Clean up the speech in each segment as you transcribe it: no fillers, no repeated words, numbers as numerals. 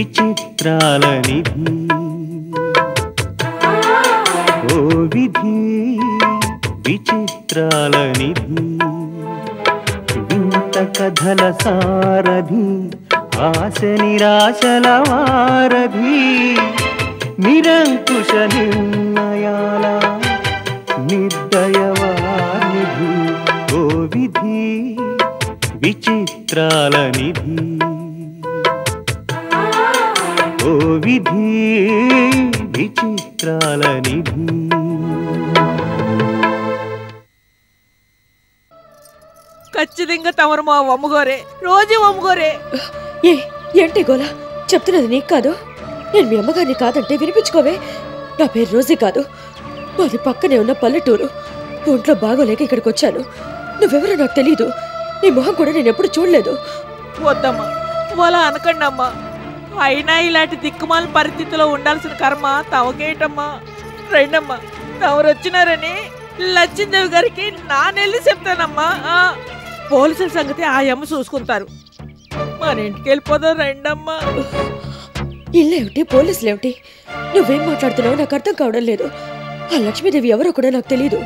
విచిత్రాల నిధి ఓ విధి విచిత్రాల నిధి వింత కథల సారథి ఆశ నిరాశల వారధి నిరంకుశ నిర్ణయాల నిర్దయవానిధి ఓ విధి విచిత్రాల నిధి ఓ విధి విచిత్రాల నిధి. ఖచ్చితంగా తమరు మా అమ్మగారే, రోజు అమ్మగారే. ఏంటి గోలా? చెప్తున్నది నీకు కాదు. నేను మీ అమ్మగారిని కాదంటే వినిపించుకోవే. నా పేరు రోజీ కాదు, మాది పక్కనే ఉన్న పల్లెటూరు. ఒంట్లో బాగోలేక ఇక్కడికి వచ్చాను. నువ్వెవరో నాకు తెలీదు, నీ మొహం కూడా నేను ఎప్పుడు చూడలేదు. వద్దమ్మా, వాళ్ళ అనకండి అమ్మా. అయినా ఇలాంటి దిక్కుమాల పరిస్థితిలో ఉండాల్సిన కర్మ తమకేటమ్మా. రండమ్మా, తమరు వచ్చినారని లచ్చిందేవి గారికి నానెళ్ళి చెప్తానమ్మా. పోలీసుల సంగతి ఆ అమ్మ చూసుకుంటారు. మన ఇంటికి వెళ్ళిపోదాం రండమ్మా. ఇల్లేమిటి, పోలీసులేమిటి? నువ్వేం మాట్లాడుతున్నావో నాకు అర్థం కావడం లేదు. ఆ లక్ష్మీదేవి ఎవరో కూడా నాకు తెలీదు.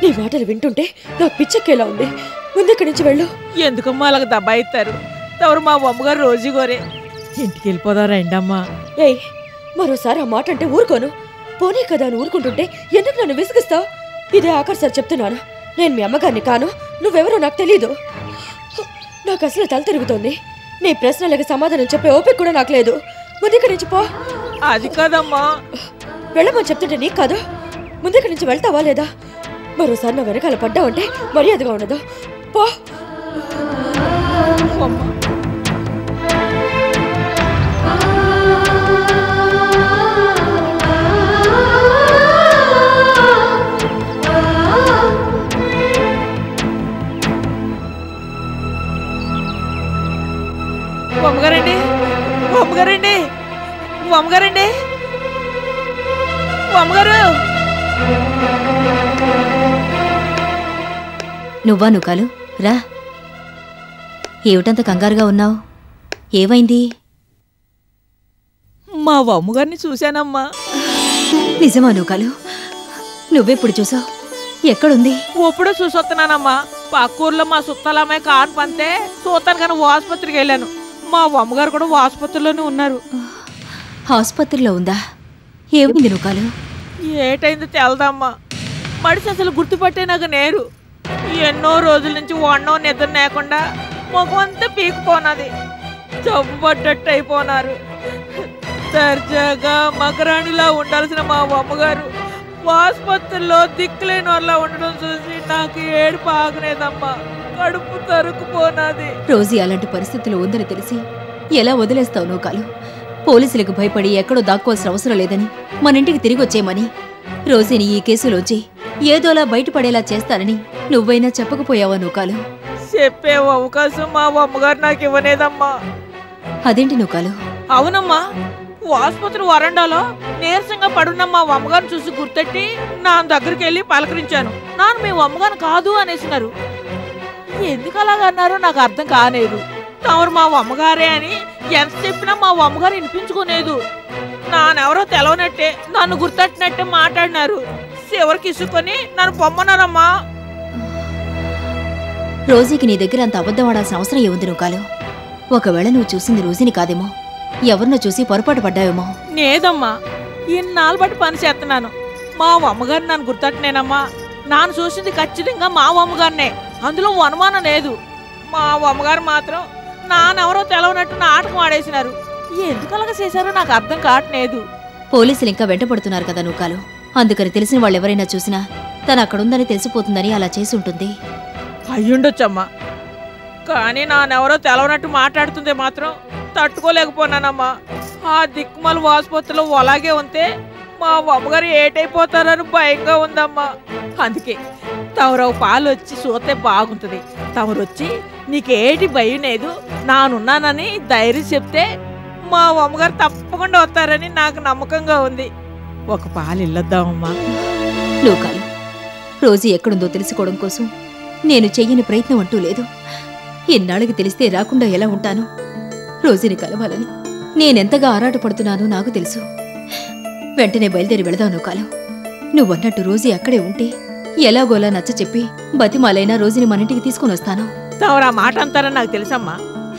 నీ మాటలు వింటుంటే నాకు పిచ్చెక్కేలా ఉంది. ముందెక్కడి నుంచి వెళ్ళు. ఎందుకమ్మా అలాగ దబాయిస్తారు? తమరు మా అమ్మగారు రోజు గోరే. ఇంటికి వెళ్ళిపోదాం రండమ్మా. ఏయ్, మరోసారి ఆ మాట అంటే ఊరుకోను. పోనీ కదా అని ఊరుకుంటుంటే ఎందుకు నన్ను విసిగిస్తావు? ఇదే ఆఖరిసారి చెప్తున్నాను, నేను మీ అమ్మగారిని కాను. నువ్వెవరో నాకు తెలీదు. నాకు అసలు తల తిరుగుతోంది. నీ ప్రశ్నలకి సమాధానం చెప్పే ఓపిక కూడా నాకు లేదు. ముందుక్కడి నుంచి పో. అది కాదమ్మా. వెళ్ళమని చెప్తుంటే నీకు కాదు. ముందుక్కడి నుంచి వెళ్తావా లేదా? మరోసారి నా వెనకాల పడ్డావంటే మర్యాదగా ఉండదు. పో. అమ్మగారండి, అమ్మగారండి, అమ్మగారండి, అమ్మగారు. నువ్వా నుకాలు? రా. ఏమిటంత కంగారుగా ఉన్నావు? ఏమైంది? మా అమ్మగారిని చూశానమ్మా. నిజమా నుకాలు? నువ్వెప్పుడు చూసావు? ఎక్కడుంది? ఎప్పుడో చూసొస్తున్నానమ్మా. పక్కూర్లో మా సుత్తాలమ్మాయి కాను పంతే చూస్తాను కానీ ఆసుపత్రికి వెళ్ళాను. మా అమ్మగారు కూడా ఆసుపత్రిలోనే ఉన్నారు. ఆసుపత్రిలో ఉందా? ఏమైంది నుకాలు? ఏటైందో తెలదమ్మా. మడిసి అసలు గుర్తుపట్టే నాకు నేరు. ఎన్నో రోజుల నుంచి వండో నిద్ర లేకుండా ముఖం అంతా పీకుపోనది. జబ్బు పడ్డట్టు అయిపోనారు. దర్జాగా మకరాణిలా ఉండాల్సిన మా అమ్మగారు ఆసుపత్రిలో దిక్కులేని వాళ్ళ ఉండడం చూసి నాకు ఏడుపు ఆగలేదమ్మా. కడుపు తరుక్కుపోనాది. రోజీ అలాంటి పరిస్థితులు ఉందని తెలిసి ఎలా వదిలేస్తావు నుకాలు? పోలీసులకు భయపడి ఎక్కడో దాక్కోవాల్సిన అవసరం లేదని మన ఇంటికి తిరిగి వచ్చేయమని, రోజీని ఈ కేసులోంచి ఏదోలా బయటపడేలా చేస్తానని నువ్వైనా చెప్పకపోయావా నుకాలు? చెప్పే అవకాశం మా అమ్మగారు నాకు ఇవ్వలేదమ్మా. అదేంటి నుకాలు? అవునమ్మా, ఆసుపత్రి వరండాలో నీరసంగా పడున్న మా అమ్మగారిని చూసి గుర్తెట్టి నా దగ్గరికి వెళ్ళి పలకరించాను. నాన్న మీ అమ్మగారు కాదు అనేసినారు. ఎందుకు అలాగన్నారో నాకు అర్థం కాలేదు. తమరు మా అమ్మగారే అని ఎంత చెప్పినా మా అమ్మగారు వినిపించుకోలేదు. నానెవరో తెలవనట్టే నన్ను గుర్తట్టినట్టే మాట్లాడినారు. చివరికి ఇసుకొని నన్ను పొమ్మన్నారమ్మా. రోజీకి నీ దగ్గర అంత అబద్ధం ఆడాల్సిన అవసరం ఏముంది నుకాలు? ఒకవేళ నువ్వు చూసింది రోజీని కాదేమో, ఎవరినో చూసి పొరపాటు పడ్డావేమో. లేదమ్మా, ఇన్నాళ్ళు బట్టి పని చేస్తున్నాను. మా అమ్మగారు నన్ను గుర్తట్నేనమ్మా. నాన్న చూసింది ఖచ్చితంగా మా అమ్మగారినే, అందులో అనుమానం లేదు. మా అమ్మగారు మాత్రం నానెవరో తెలవనట్టు నాటకం ఆడేసినారు. ఎందుకు అలాగ చేశారో నాకు అర్థం కావట్లేదు. పోలీసులు ఇంకా వెంటపడుతున్నారు కదా నుకాలు, అందుకని తెలిసిన వాళ్ళు ఎవరైనా చూసినా తను అక్కడుందని తెలిసిపోతుందని అలా చేసి ఉంటుంది. అయ్యుండొచ్చమ్మా, కానీ నానెవరో తెలవనట్టు మాట్లాడుతుందే మాత్రం తట్టుకోలేకపోనానమ్మా. ఆ దిక్కుమల ఆసుపత్రిలో అలాగే ఉంటే మా అమ్మగారు ఏటైపోతారని భయంగా ఉందమ్మా. అందుకే తమరు పాలు వచ్చి చూస్తే బాగుంటుంది. తమరు వచ్చి నీకేటి భయం లేదు, నానున్నానని ధైర్యం చెప్తే మా అమ్మగారు తప్పకుండా వస్తారని నాకు నమ్మకంగా ఉంది. ఒక పాలు ఇల్లొద్దామమ్మా. లోకాలు, రోజు ఎక్కడుందో తెలుసుకోవడం కోసం నేను చెయ్యని ప్రయత్నం అంటూ లేదు. ఇన్నాళ్ళకి తెలిస్తే రాకుండా ఎలా ఉంటాను? రోజుని కలవాలని నేనెంతగా ఆరాటపడుతున్నానో నాకు తెలుసు. వెంటనే బయలుదేరి వెళదాను కాలు. నువ్వన్నట్టు రోజీ అక్కడే ఉంటే ఎలాగోలా నచ్చ చెప్పి బతిమాలైనా రోజుని మన ఇంటికి తీసుకుని వస్తాను. తమరు ఆ మాట అంటారని నాకు తెలుసమ్మా.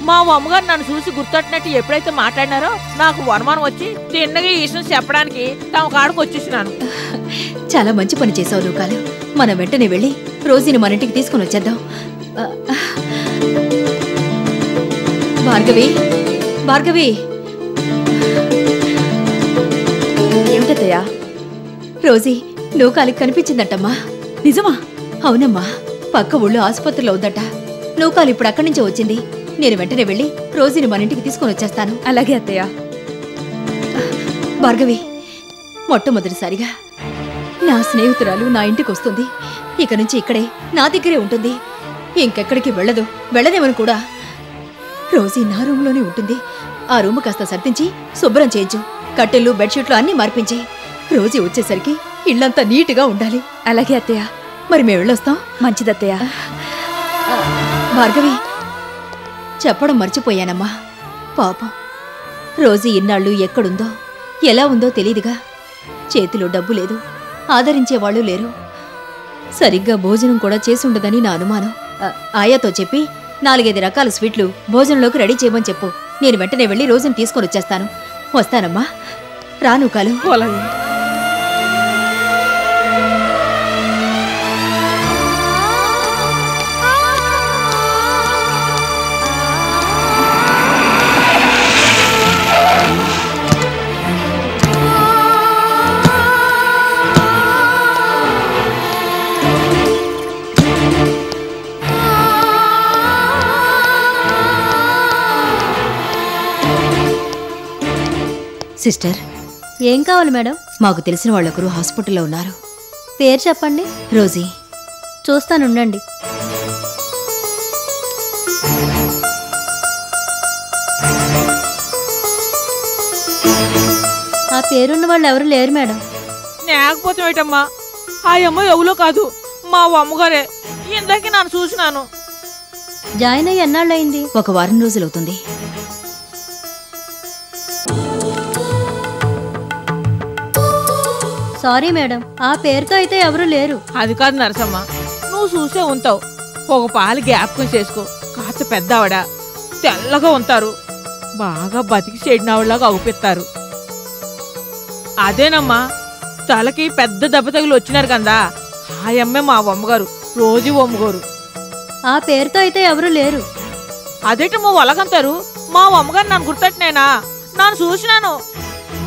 మా అమ్మగారు నన్ను చూసి గుర్తొట్టినట్టు ఎప్పుడైతే మాట్లాడినారో నాకు అనుమానం వచ్చి తిన్నగా ఈ విషయం చెప్పడానికి తమ కాడకు వచ్చేసినాను. చాలా మంచి పని చేసావు నువ్వు కాలు. మనం వెంటనే వెళ్ళి రోజీని మన ఇంటికి తీసుకుని వచ్చేద్దాం. భార్గవి, భార్గవి. ఏమిటత్తయ్యా? రోజీ నూకాలికి కనిపించిందటమ్మా. నిజమా? అవునమ్మా, పక్క ఊళ్ళో ఆసుపత్రిలో ఉందట. నూకాలు ఇప్పుడు అక్కడి నుంచే వచ్చింది. నేను వెంటనే వెళ్ళి రోజీని మన ఇంటికి తీసుకుని వచ్చేస్తాను. అలాగే అత్తయ్య. భార్గవి, మొట్టమొదటిసారిగా నా స్నేహితురాలు నా ఇంటికి వస్తుంది. ఇక నుంచి ఇక్కడే నా దగ్గరే ఉంటుంది. ఇంకెక్కడికి వెళ్ళదేమని కూడా. రోజీ నా రూమ్లోనే ఉంటుంది. ఆ రూమ్ కాస్త సర్దించి శుభ్రం చేయించు. కట్టెలు బెడ్షీట్లు అన్నీ మార్పించి. రోజీ వచ్చేసరికి ఇళ్లంతా నీట్గా ఉండాలి. అలాగే అత్తయ్య. మరి మేము వెళ్ళొస్తాం. మంచిదత్తయ్య. భార్గవి, చెప్పడం మర్చిపోయానమ్మా. పాపం రోజీ ఇన్నాళ్ళు ఎక్కడుందో ఎలా ఉందో తెలీదుగా. చేతిలో డబ్బు లేదు, ఆదరించేవాళ్లు లేరు. సరిగ్గా భోజనం కూడా చేసుండదని నా అనుమానం. ఆయాతో చెప్పి 4-5 రకాల స్వీట్లు భోజనంలోకి రెడీ చేయమని చెప్పు. నేను వెంటనే వెళ్ళి రోజుని తీసుకొని వచ్చేస్తాను. వస్తానమ్మా. రాను కాలు. సిస్టర్, ఏం కావాలి మేడం? మాకు తెలిసిన వాళ్ళొకరు హాస్పిటల్లో ఉన్నారు. పేరు చెప్పండి. రోజీ. చూస్తానుండండి. ఆ పేరున్న వాళ్ళు ఎవరు లేరు మేడం. లేకపోతే ఏటమ్మా, ఆ అమ్మ ఎవరో కాదు, మా అమ్మగారే. ఇందాక నన్ను చూసినాను. జాయిన్ అయ్యి ఎన్నాళ్ళయింది? 1 వారం రోజులవుతుంది. సారీ మేడం, ఆ పేరుతో అయితే ఎవరు లేరు. అది కాదు నరసమ్మ, నువ్వు చూసే ఉంటావు. ఒక పాలు జ్ఞాపకం చేసుకో. కాస్త పెద్దవాడ, తెల్లగా ఉంటారు, బాగా బతికి చెడినవాళ్ళలాగా అవుపిస్తారు. అదేనమ్మా, తలకి పెద్ద దెబ్బ తగిలి వచ్చినారు కదా, ఆ అమ్మే మా అమ్మగారు, రోజు అమ్మగారు. ఆ పేరుతో అయితే ఎవరు లేరు. అదేటమ్మా వలగంటారు. మా అమ్మగారు నన్ను గుర్తట్నేనా? నన్ను చూసినాను,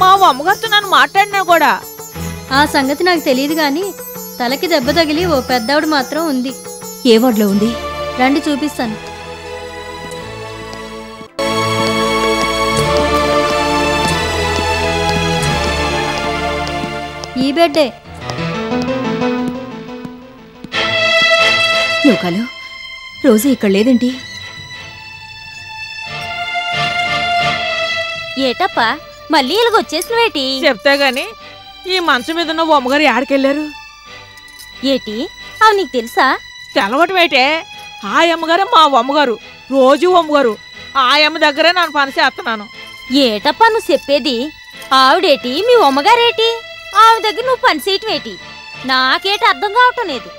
మా అమ్మగారితో నన్ను మాట్లాడినా కూడా. ఆ సంగతి నాకు తెలియదు గాని తలకి దెబ్బ తగిలి ఓ పెద్దవిడ మాత్రం ఉంది. ఏ వార్డులో ఉంది? రండి చూపిస్తాను. ఈ బెడ్డే. నూకాలు, రోజీ ఇక్కడ లేదేంటి? ఏటప్పా మళ్ళీ ఇలాగొచ్చేసినవేటి? చెప్తే గాని ఈ మంచం మీద ఉన్న అమ్మగారు ఆడికెళ్ళారు. ఏటి అవి నీకు తెలుసా? తెలవటం ఏంటే? ఆ అమ్మగారే మా అమ్మగారు, రోజు అమ్మగారు. ఆ అమ్మ దగ్గరే నన్ను పని చేస్తున్నాను. ఏటప్పా నువ్వు చెప్పేది? ఆవిడేటి మీ అమ్మగారేటి? ఆవిడ దగ్గర నువ్వు పని చేయటం ఏంటి? నాకేటి అర్థం కావటం లేదు.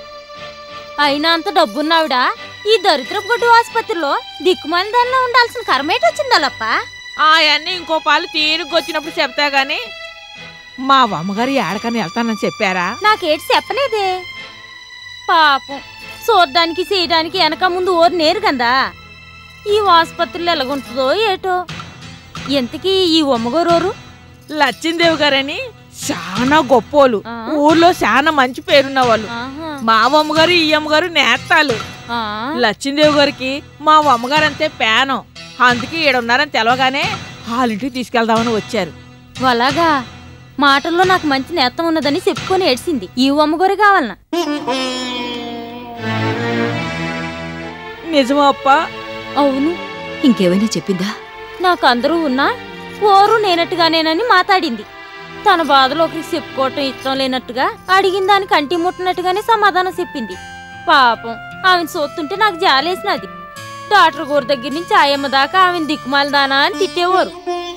అయినా అంత డబ్బున్నావిడ ఈ దరిద్రపు గొడ్డు ఆసుపత్రిలో దిక్కుమాలి దానిలో ఉండాల్సిన కర్మేటి వచ్చిందలప్ప. ఆయన్ని ఇంకో పాలు తీరుకొచ్చినప్పుడు చెప్తా గాని మా అమ్మగారు ఏడకని వెళ్తానని చెప్పారా? నాకేటి చెప్పలేదే. పాపం చూడ్డానికి చేయడానికి వెనక ముందు ఓరు నేరు కదా. ఈ ఆసుపత్రిలో ఎలాగుంటుందో ఏటో. ఎంతకీ ఈ అమ్మగారు? లచ్చిందేవి గారని చాలా గొప్పోళ్ళు, ఊర్లో చాలా మంచి పేరున్న వాళ్ళు. మా అమ్మగారు ఈ అమ్మగారు నేస్తాలు. లచ్చిందేవి గారికి మా అమ్మగారు అంతే పేనం. అందుకే ఈడున్నారని తెలవగానే వాళ్ళింటికి తీసుకెళ్దామని వచ్చారు. అలాగా మాటల్లో నాకు మంచి నేత్తం ఉన్నదని చెప్పుకొని ఏడ్చింది. ఈ అమ్మగారు కావాలనా? నిజమా అప్ప? అవును. ఇంకేమైనా చెప్పిందా? నాకు అందరూ ఉన్నా పోరు నేనట్టుగానేనని మాట్లాడింది. తన బాధలో ఒకరికి చెప్పుకోవటం ఇష్టం లేనట్టుగా అడిగిన దానికి కంటి ముట్టినట్టుగానే సమాధానం చెప్పింది. పాపం ఆమెను చూస్తుంటే నాకు జాలేసినది. డాక్టర్ గారి దగ్గర నుంచి ఆయమ్మ దాకా ఆమెను దిక్కుమాలదానా అని తిట్టేవారు.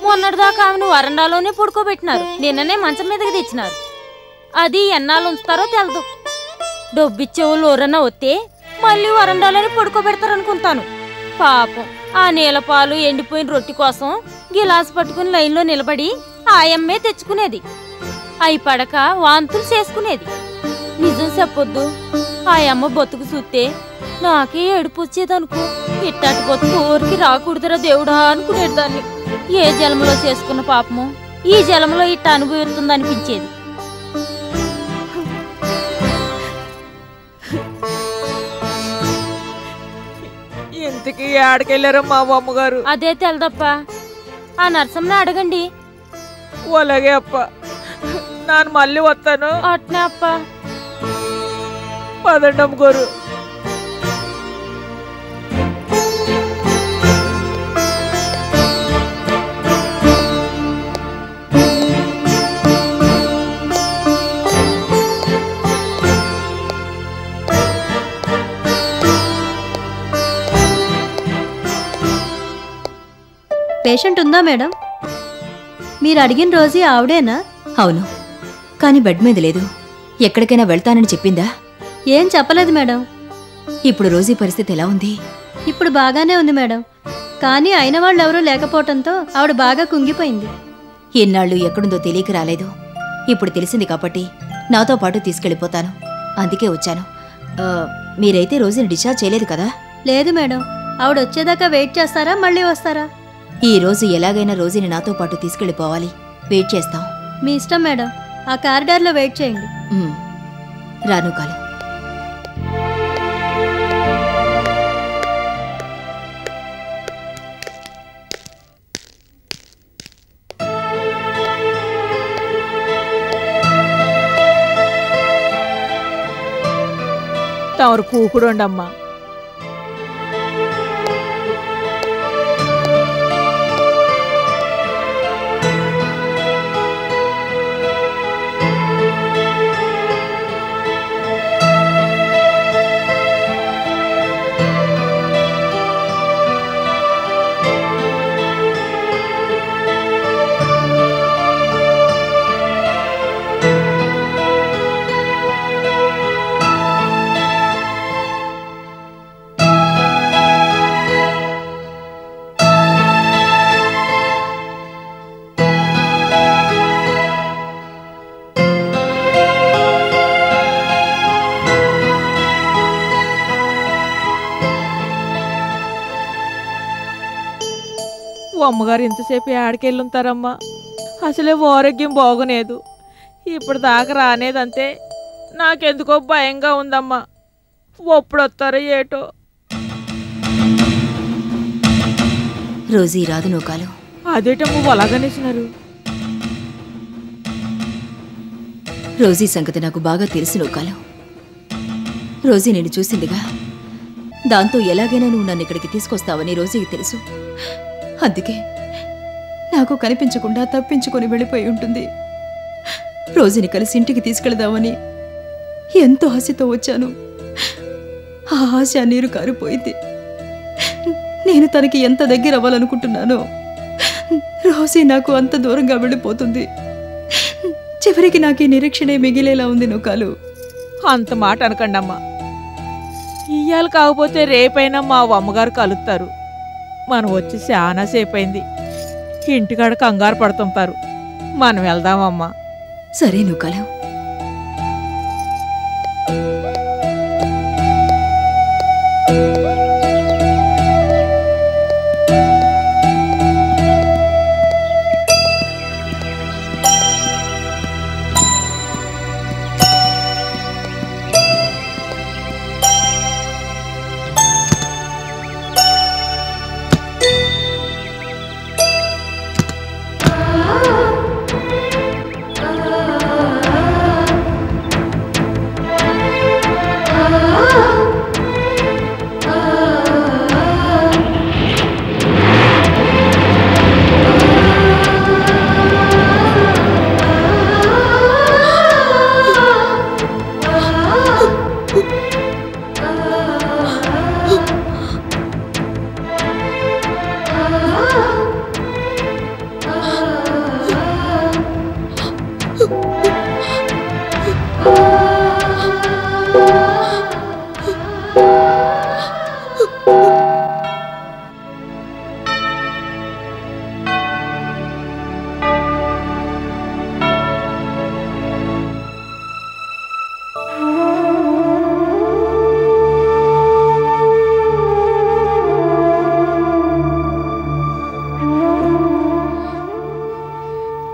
మొన్నటిదాకా ఆమెను వరండాలోనే పడుకోబెట్టినారు. నిన్ననే మంచం మీదకి తెచ్చినారు. అది ఎన్నాళ్ళు ఉంచుతారో తెలదు. డబ్బిచ్చే వాళ్ళు ఎవరన్నా వస్తే మళ్ళీ వరండాలోనే పడుకోబెడతారనుకుంటాను. పాపం ఆ నీలపాలు ఎండిపోయిన రొట్టి కోసం గిలాసు పట్టుకుని లైన్లో నిలబడి ఆయమ్మే తెచ్చుకునేది. అయి పడక వాంతులు చేసుకునేది. నిజం చెప్పొద్దు, ఆయమ్మ బతుకు చూస్తే నాకే ఏడుపు వచ్చేదనుకో. ఇట్టాటి బతుకు ఊరికి రాకూడదురా దేవుడా అనుకునేదాన్ని. ఏ జలములో చేసుకున్న పాపము ఈ జలములో ఇట్ట అనుభవిస్తుందనిపించేది. ఇంతకీ ఆడకెళ్ళారా మా అమ్మగారు? అదే తెలదప్ప, ఆ నర్సమ్మని అడగండి. అలాగే అప్ప, నేను మళ్ళీ వస్తాను. అట్నే అప్ప. పదండి అమ్మగారు. పేషెంట్ ఉందా మేడం? మీరు అడిగిన రోజు ఆవిడేనా? అవును, కానీ బెడ్ మీద లేదు. ఎక్కడికైనా వెళ్తానని చెప్పిందా? ఏం చెప్పలేదు మేడం. ఇప్పుడు రోజీ పరిస్థితి ఎలా ఉంది? ఇప్పుడు బాగానే ఉంది మేడం, కానీ అయిన వాళ్ళు ఎవరూ లేకపోవటంతో ఆవిడ బాగా కుంగిపోయింది. ఎన్నాళ్ళు ఎక్కడుందో తెలియక రాలేదు. ఇప్పుడు తెలిసింది కాబట్టి నాతో పాటు తీసుకెళ్ళిపోతాను. అందుకే వచ్చాను. మీరైతే రోజుని డిశ్చార్జ్ చేయలేదు కదా? లేదు మేడం, ఆవిడ వచ్చేదాకా వెయిట్ చేస్తారా మళ్ళీ వస్తారా? ఈ రోజు ఎలాగైనా రోజుని నాతో పాటు తీసుకెళ్ళిపోవాలి. వెయిట్ చేస్తాం. మీ ఇష్టం మేడం, ఆ కారిడార్లో వెయిట్ చేయండి. రాను కాలు. తమరు కూకుడుండమ్మా. అమ్మగారు ఇంతసేపు ఆడికెళ్ళుంటారమ్మా. అసలే ఆరోగ్యం బాగులేదు. ఇప్పుడు దాకా రానేదంతే. నాకెందుకో భయంగా ఉందమ్మా. ఎప్పుడు వస్తారో ఏటో. రోజీ రాదు నూకాలు. అదేటమ్మ అలాగనేసినారు? రోజీ సంగతి నాకు బాగా తెలుసు నూకాలు. రోజీ నేను చూసిందిగా. దాంతో ఎలాగైనా నువ్వు నన్ను ఇక్కడికి తీసుకొస్తావని రోజీకి తెలుసు. అందుకే నాకు కనిపించకుండా తప్పించుకొని వెళ్ళిపోయి ఉంటుంది. రోజుని కలిసి ఇంటికి తీసుకెళదామని ఎంతో ఆశతో వచ్చాను. ఆ ఆశ నీరు కారిపోయింది. నేను తనకి ఎంత దగ్గర అవ్వాలనుకుంటున్నానో రోజీ నాకు అంత దూరంగా వెళ్ళిపోతుంది. చివరికి నాకు ఈ నిరీక్షణే మిగిలేలా ఉంది నూకాలు. అంత మాట అనకండి అమ్మా. ఇయ్యాల కాకపోతే రేపైనా మా అమ్మగారు కలుస్తారు. మనం వచ్చి చాలా సేపు అయింది. ఇంటికాడ కంగారు పడుతుంటారు. మనం వెళ్దామమ్మా. సరే నూకాలు.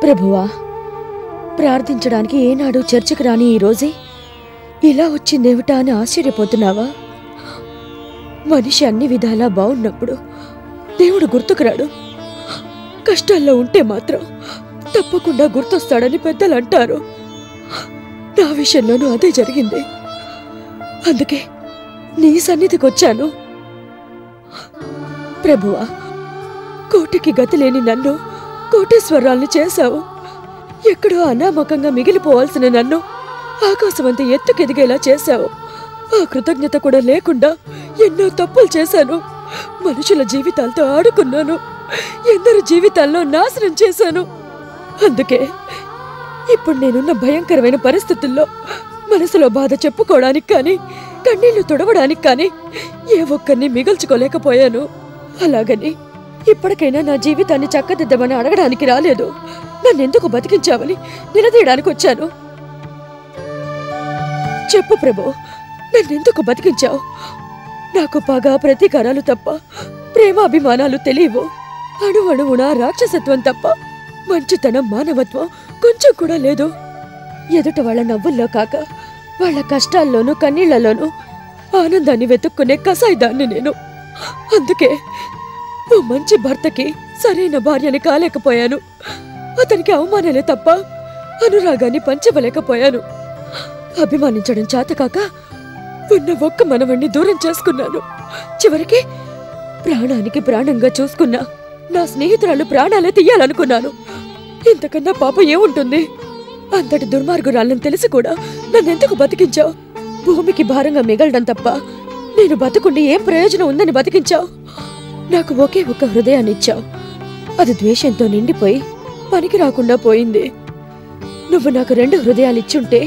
ప్రభువా, ప్రార్థించడానికి ఏనాడు చర్చికి రాని ఈ రోజే ఇలా వచ్చిందేమిటా అని ఆశ్చర్యపోతున్నావా? మనిషి అన్ని విధాలా బాగున్నప్పుడు దేవుడు గుర్తుకురాడు. కష్టాల్లో ఉంటే మాత్రం తప్పకుండా గుర్తొస్తాడని పెద్దలు అంటారు. నా విషయంలోనూ అదే జరిగింది. అందుకే నీ సన్నిధికి వచ్చాను. ప్రభువా, కోటికి గతి లేని నన్ను కోటేశ్వరాల్ని చేశావు. ఎక్కడో అనామకంగా మిగిలిపోవాల్సిన నన్ను ఆకాశమంత ఎత్తుకెదిగేలా చేశావు. ఆ కృతజ్ఞత కూడా లేకుండా ఎన్నో తప్పులు చేశాను. మనుషుల జీవితాలతో ఆడుకున్నాను. ఎందరి జీవితాల్లో నాశనం చేశాను. అందుకే ఇప్పుడు నేనున్న భయంకరమైన పరిస్థితుల్లో మనసులో బాధ చెప్పుకోవడానికి కానీ కన్నీళ్లు తుడవడానికి కానీ ఏ ఒక్కరిని మిగల్చుకోలేకపోయాను. అలాగని ఇప్పటికైనా నా జీవితాన్ని చక్కదిద్దామని అడగడానికి రాలేదు. నన్నెందుకు బతికించావని నిలదీయడానికి వచ్చాను. చెప్పు ప్రభు, నన్నెందుకు బతికించావు? నాకు పగ ప్రతీకారాలు తప్ప ప్రేమాభిమానాలు తెలియవు. అణువణువున రాక్షసత్వం తప్ప మంచితనం మానవత్వం కొంచెం కూడా లేదు. ఎదుట వాళ్ళ నవ్వుల్లో కాక వాళ్ళ కష్టాల్లోనూ కన్నీళ్లలోనూ ఆనందాన్ని వెతుక్కునే కసాయిదాన్ని నేను. అందుకే ఓ మంచి భర్తకి సరైన భార్యని కాలేకపోయాను. అతనికి అవమానాలే తప్ప అనురాగాన్ని పంచవలేకపోయాను. అభిమానించడం చేతకాక ఉన్న ఒక్క మనవణ్ణి దూరం చేసుకున్నాను. చివరికి ప్రాణానికి ప్రాణంగా చూసుకున్నా నా స్నేహితురాలు ప్రాణాలే తీయాలనుకున్నాను. ఇంతకన్నా పాప ఏముంటుంది? అంతటి దుర్మార్గురాలని తెలిసి కూడా నన్నెందుకు బతికించావు? భూమికి భారంగా మిగలడం తప్ప నేను బతుకుండి ఏం ప్రయోజనం ఉందని బతికించావు? నాకు ఒకే ఒక హృదయాన్నిచ్చావు. అది ద్వేషంతో నిండిపోయి పనికి రాకుండా పోయింది. నువ్వు నాకు 2 హృదయాలిచ్చుంటే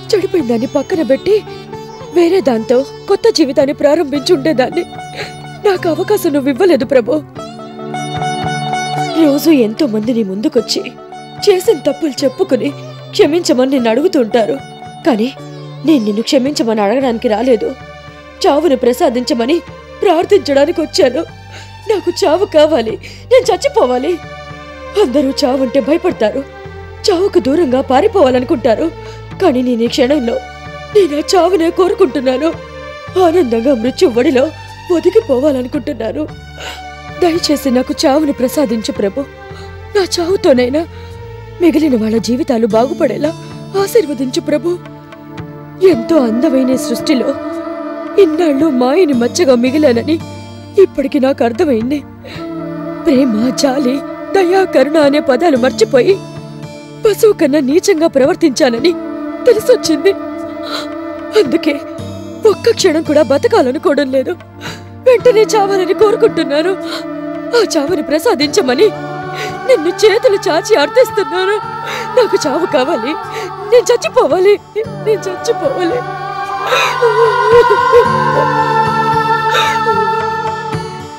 చెడిపోయిన దాన్ని పక్కన పెట్టి వేరే దాంతో కొత్త జీవితాన్ని ప్రారంభించుండేదాన్ని. నాకు అవకాశం నువ్వు ఇవ్వలేదు ప్రభు. రోజు ఎంతో మంది నీ ముందుకొచ్చి చేసిన తప్పులు చెప్పుకుని క్షమించమని నిన్ను అడుగుతుంటారు. కానీ నేను నిన్ను క్షమించమని అడగడానికి రాలేదు. చావును ప్రసాదించమని ప్రార్థించడానికి వచ్చాను. నాకు చావు కావాలి. నేను చచ్చిపోవాలి. అందరూ చావుంటే భయపడతారు. చావుకు దూరంగా పారిపోవాలనుకుంటారు. కానీ నేను ఈ క్షణంలో నేను ఆ చావునే కోరుకుంటున్నాను. ఆనందంగా మృత్యు ఒడిలో ఒదిగిపోవాలనుకుంటున్నాను. దయచేసి నాకు చావుని ప్రసాదించు ప్రభు. నా చావుతోనైనా మిగిలిన వాళ్ళ జీవితాలు బాగుపడేలా ఆశీర్వదించు ప్రభు. ఎంతో అందమైన సృష్టిలో ఇన్నాళ్ళు మాయని మచ్చగా మిగిలానని ఇప్పటికి నాకు అర్థమైంది. ప్రేమ, జాలి, దయా, కరుణ అనే పదాలు మర్చిపోయి పశువు కన్నా నీచంగా ప్రవర్తించానని తెలిసొచ్చింది. అందుకే ఒక్క క్షణం కూడా బతకాలనుకోవడం లేదు. వెంటనే చావాలని కోరుకుంటున్నాను. ఆ చావుని ప్రసాదించమని నిన్ను చేతులు చాచి అర్థిస్తున్నాను. నాకు చావు కావాలి. నేను చచ్చిపోవాలి. నేను చచ్చిపోవాలి.